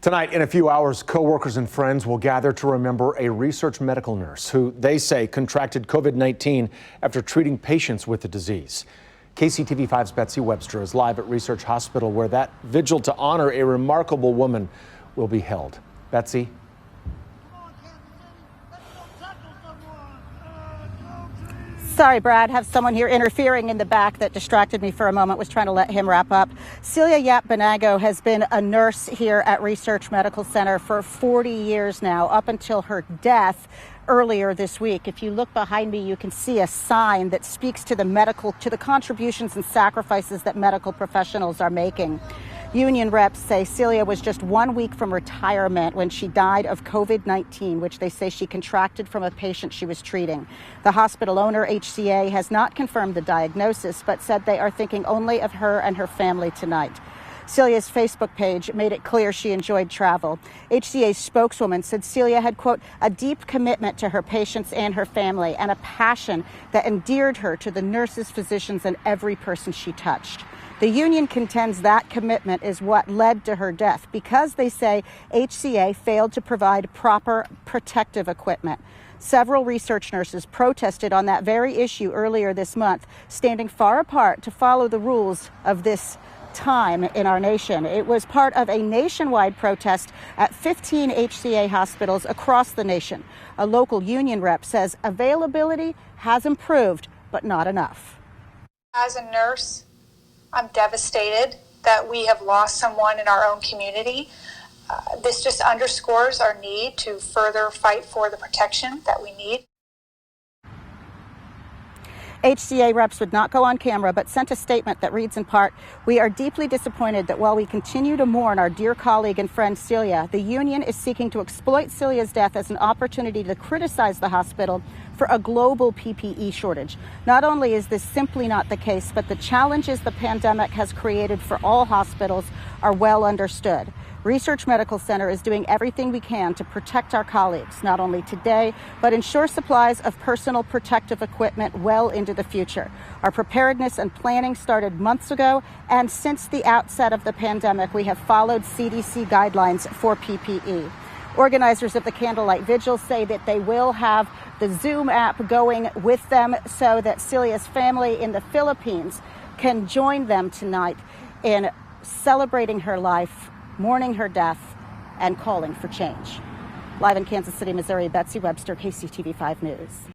Tonight, in a few hours, co-workers and friends will gather to remember a research medical nurse who they say contracted COVID-19 after treating patients with the disease. KCTV5's Betsy Webster is live at Research Hospital, where that vigil to honor a remarkable woman will be held. Betsy. Sorry, Brad, have someone here interfering in the back that distracted me for a moment, was trying to let him wrap up. Celia Yap-Banago has been a nurse here at Research Medical Center for 40 years now, up until her death earlier this week. If you look behind me, you can see a sign that speaks to the contributions and sacrifices that medical professionals are making. Union reps say Celia was just 1 week from retirement when she died of COVID-19, which they say she contracted from a patient she was treating. The hospital owner, HCA, has not confirmed the diagnosis, but said they are thinking only of her and her family tonight. Celia's Facebook page made it clear she enjoyed travel. HCA's spokeswoman said Celia had, quote, a deep commitment to her patients and her family and a passion that endeared her to the nurses, physicians, and every person she touched. The union contends that commitment is what led to her death because they say HCA failed to provide proper protective equipment. Several research nurses protested on that very issue earlier this month, standing far apart to follow the rules of this time in our nation. It was part of a nationwide protest at 15 HCA hospitals across the nation. A local union rep says availability has improved, but not enough. As a nurse, I'm devastated that we have lost someone in our own community. This just underscores our need to further fight for the protection that we need. HCA reps would not go on camera, but sent a statement that reads in part, "We are deeply disappointed that while we continue to mourn our dear colleague and friend Celia, the union is seeking to exploit Celia's death as an opportunity to criticize the hospital for a global PPE shortage. Not only is this simply not the case, but the challenges the pandemic has created for all hospitals are well understood. Research Medical Center is doing everything we can to protect our colleagues, not only today, but ensure supplies of personal protective equipment well into the future. Our preparedness and planning started months ago, and since the outset of the pandemic, we have followed CDC guidelines for PPE. Organizers of the Candlelight Vigil say that they will have the Zoom app going with them so that Celia's family in the Philippines can join them tonight in celebrating her life, mourning her death, and calling for change. Live in Kansas City, Missouri, Betsy Webster, KCTV5 News.